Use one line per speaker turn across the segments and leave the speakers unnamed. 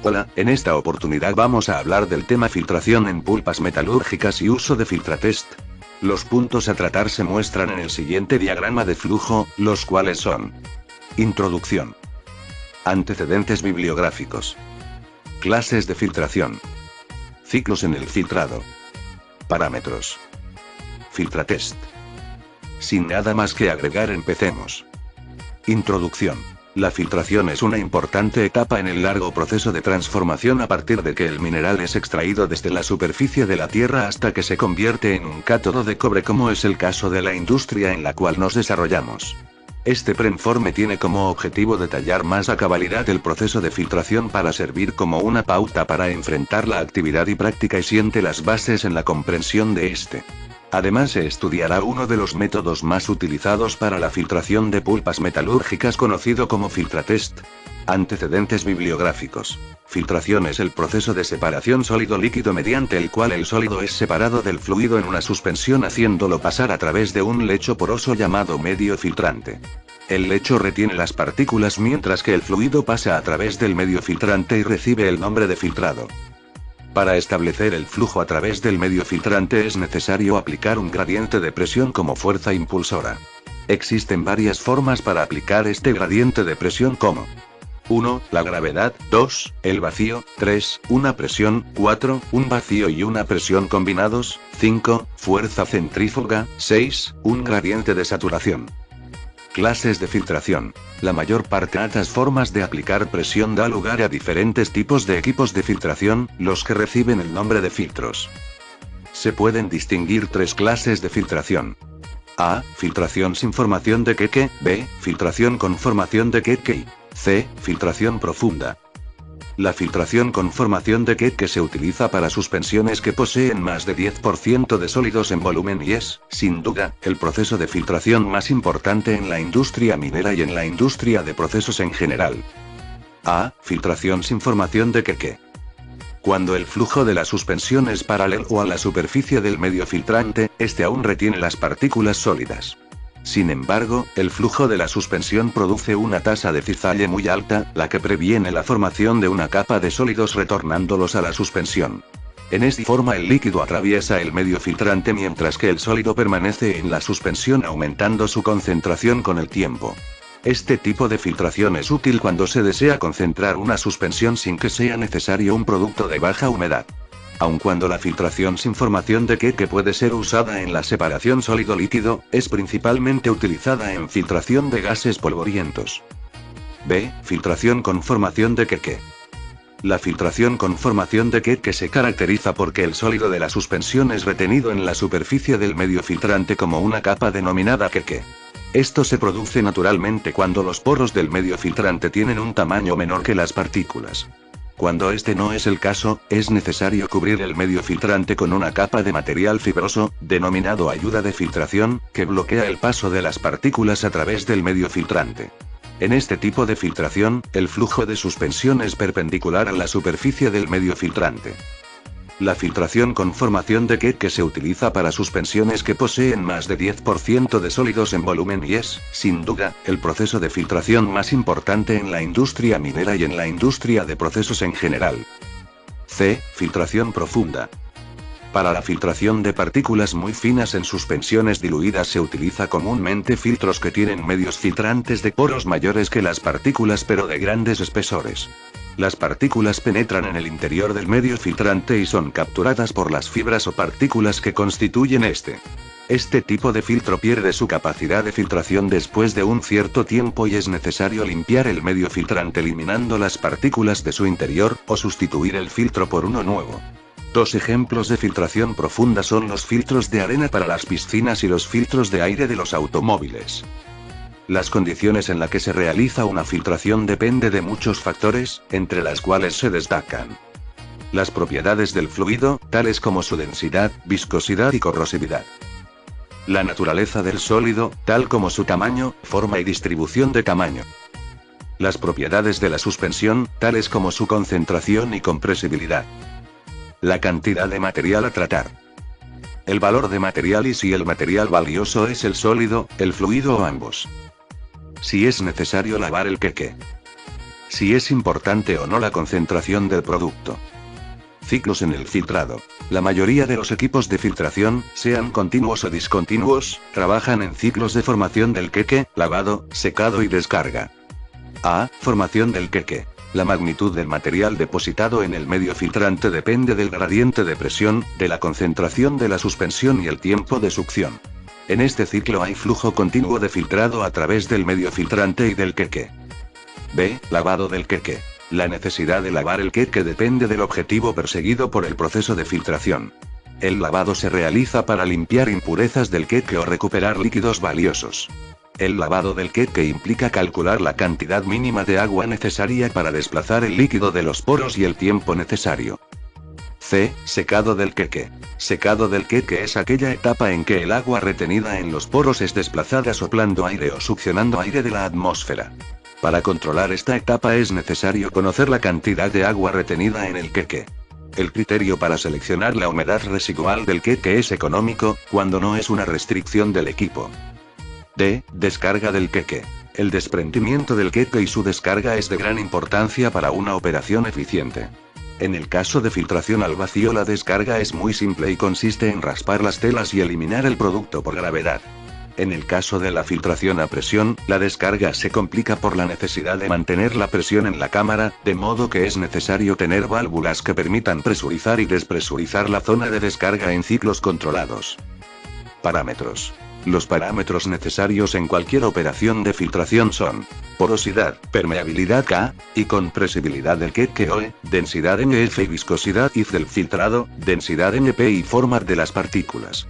Hola, en esta oportunidad vamos a hablar del tema filtración en pulpas metalúrgicas y uso de Filtratest. Los puntos a tratar se muestran en el siguiente diagrama de flujo, los cuales son: Introducción. Antecedentes bibliográficos. Clases de filtración. Ciclos en el filtrado. Parámetros. Filtratest. Sin nada más que agregar, empecemos. Introducción. La filtración es una importante etapa en el largo proceso de transformación a partir de que el mineral es extraído desde la superficie de la Tierra hasta que se convierte en un cátodo de cobre, como es el caso de la industria en la cual nos desarrollamos. Este preinforme tiene como objetivo detallar más a cabalidad el proceso de filtración para servir como una pauta para enfrentar la actividad y práctica y siente las bases en la comprensión de este. Además, se estudiará uno de los métodos más utilizados para la filtración de pulpas metalúrgicas, conocido como Filtratest. Antecedentes bibliográficos. Filtración es el proceso de separación sólido-líquido mediante el cual el sólido es separado del fluido en una suspensión, haciéndolo pasar a través de un lecho poroso llamado medio filtrante. El lecho retiene las partículas mientras que el fluido pasa a través del medio filtrante y recibe el nombre de filtrado. Para establecer el flujo a través del medio filtrante es necesario aplicar un gradiente de presión como fuerza impulsora. Existen varias formas para aplicar este gradiente de presión, como 1. La gravedad, 2. El vacío, 3. Una presión, 4. Un vacío y una presión combinados, 5. Fuerza centrífuga, 6. Un gradiente de saturación. Clases de filtración. La mayor parte de estas formas de aplicar presión da lugar a diferentes tipos de equipos de filtración, los que reciben el nombre de filtros. Se pueden distinguir tres clases de filtración. A. Filtración sin formación de queque. B. Filtración con formación de queque. Y C. Filtración profunda. La filtración con formación de queque se utiliza para suspensiones que poseen más de 10% de sólidos en volumen y es, sin duda, el proceso de filtración más importante en la industria minera y en la industria de procesos en general. A. Filtración sin formación de queque. Cuando el flujo de la suspensión es paralelo a la superficie del medio filtrante, este aún retiene las partículas sólidas. Sin embargo, el flujo de la suspensión produce una tasa de cizalle muy alta, la que previene la formación de una capa de sólidos retornándolos a la suspensión. En esta forma el líquido atraviesa el medio filtrante mientras que el sólido permanece en la suspensión, aumentando su concentración con el tiempo. Este tipo de filtración es útil cuando se desea concentrar una suspensión sin que sea necesario un producto de baja humedad. Aun cuando la filtración sin formación de queque puede ser usada en la separación sólido-líquido, es principalmente utilizada en filtración de gases polvorientos. B. Filtración con formación de queque. La filtración con formación de queque se caracteriza porque el sólido de la suspensión es retenido en la superficie del medio filtrante como una capa denominada queque. Esto se produce naturalmente cuando los poros del medio filtrante tienen un tamaño menor que las partículas. Cuando este no es el caso, es necesario cubrir el medio filtrante con una capa de material fibroso, denominado ayuda de filtración, que bloquea el paso de las partículas a través del medio filtrante. En este tipo de filtración, el flujo de suspensión es perpendicular a la superficie del medio filtrante. La filtración con formación de queque se utiliza para suspensiones que poseen más de 10% de sólidos en volumen y es, sin duda, el proceso de filtración más importante en la industria minera y en la industria de procesos en general. C. Filtración profunda. Para la filtración de partículas muy finas en suspensiones diluidas se utiliza comúnmente filtros que tienen medios filtrantes de poros mayores que las partículas pero de grandes espesores. Las partículas penetran en el interior del medio filtrante y son capturadas por las fibras o partículas que constituyen este. Este tipo de filtro pierde su capacidad de filtración después de un cierto tiempo y es necesario limpiar el medio filtrante eliminando las partículas de su interior, o sustituir el filtro por uno nuevo. Dos ejemplos de filtración profunda son los filtros de arena para las piscinas y los filtros de aire de los automóviles. Las condiciones en las que se realiza una filtración depende de muchos factores, entre las cuales se destacan las propiedades del fluido, tales como su densidad, viscosidad y corrosividad. La naturaleza del sólido, tal como su tamaño, forma y distribución de tamaño. Las propiedades de la suspensión, tales como su concentración y compresibilidad. La cantidad de material a tratar. El valor de material y si el material valioso es el sólido, el fluido o ambos. Si es necesario lavar el queque. Si es importante o no la concentración del producto. Ciclos en el filtrado. La mayoría de los equipos de filtración, sean continuos o discontinuos, trabajan en ciclos de formación del queque, lavado, secado y descarga. A. Formación del queque. La magnitud del material depositado en el medio filtrante depende del gradiente de presión, de la concentración de la suspensión y el tiempo de succión. En este ciclo hay flujo continuo de filtrado a través del medio filtrante y del queque. B. Lavado del queque. La necesidad de lavar el queque depende del objetivo perseguido por el proceso de filtración. El lavado se realiza para limpiar impurezas del queque o recuperar líquidos valiosos. El lavado del queque implica calcular la cantidad mínima de agua necesaria para desplazar el líquido de los poros y el tiempo necesario. C. Secado del queque. Secado del queque es aquella etapa en que el agua retenida en los poros es desplazada soplando aire o succionando aire de la atmósfera. Para controlar esta etapa es necesario conocer la cantidad de agua retenida en el queque. El criterio para seleccionar la humedad residual del queque es económico, cuando no es una restricción del equipo. D. Descarga del queque. El desprendimiento del queque y su descarga es de gran importancia para una operación eficiente. En el caso de filtración al vacío, la descarga es muy simple y consiste en raspar las telas y eliminar el producto por gravedad. En el caso de la filtración a presión, la descarga se complica por la necesidad de mantener la presión en la cámara, de modo que es necesario tener válvulas que permitan presurizar y despresurizar la zona de descarga en ciclos controlados. Parámetros. Los parámetros necesarios en cualquier operación de filtración son: porosidad, permeabilidad K, y compresibilidad del queque OE, densidad NF y viscosidad IF del filtrado, densidad NP y forma de las partículas.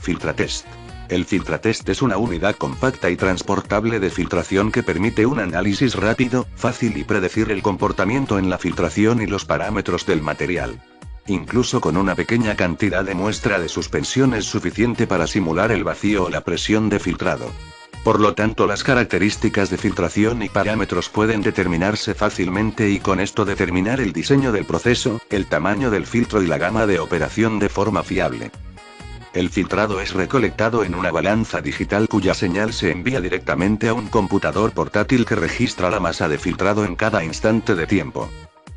Filtratest. El filtratest es una unidad compacta y transportable de filtración que permite un análisis rápido, fácil y predecir el comportamiento en la filtración y los parámetros del material. Incluso con una pequeña cantidad de muestra de suspensión es suficiente para simular el vacío o la presión de filtrado. Por lo tanto, las características de filtración y parámetros pueden determinarse fácilmente y con esto determinar el diseño del proceso, el tamaño del filtro y la gama de operación de forma fiable. El filtrado es recolectado en una balanza digital cuya señal se envía directamente a un computador portátil que registra la masa de filtrado en cada instante de tiempo.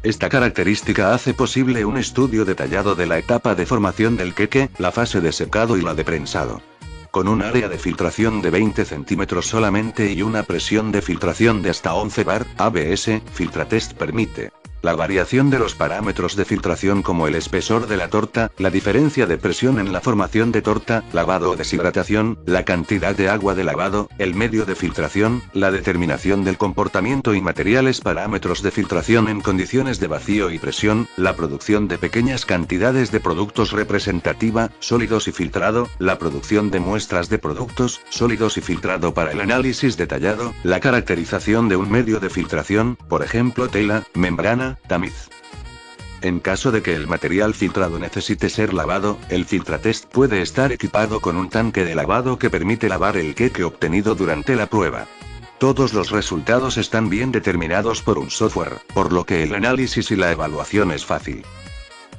Esta característica hace posible un estudio detallado de la etapa de formación del queque, la fase de secado y la de prensado. Con un área de filtración de 20 centímetros solamente y una presión de filtración de hasta 11 bar, ABS, Filtratest permite la variación de los parámetros de filtración como el espesor de la torta, la diferencia de presión en la formación de torta, lavado o deshidratación, la cantidad de agua de lavado, el medio de filtración, la determinación del comportamiento y materiales, parámetros de filtración en condiciones de vacío y presión, la producción de pequeñas cantidades de productos representativa, sólidos y filtrado, la producción de muestras de productos, sólidos y filtrado para el análisis detallado, la caracterización de un medio de filtración, por ejemplo tela, membrana, tamiz. En caso de que el material filtrado necesite ser lavado, el Filtratest puede estar equipado con un tanque de lavado que permite lavar el queque obtenido durante la prueba. Todos los resultados están bien determinados por un software, por lo que el análisis y la evaluación es fácil.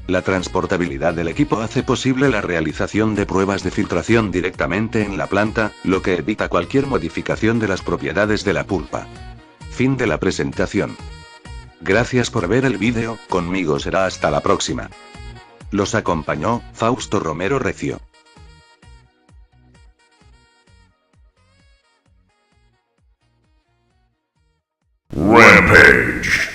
La transportabilidad del equipo hace posible la realización de pruebas de filtración directamente en la planta, lo que evita cualquier modificación de las propiedades de la pulpa. Fin de la presentación. Gracias por ver el vídeo, conmigo será hasta la próxima. Los acompañó, Fausto Romero Recio.
Rampage.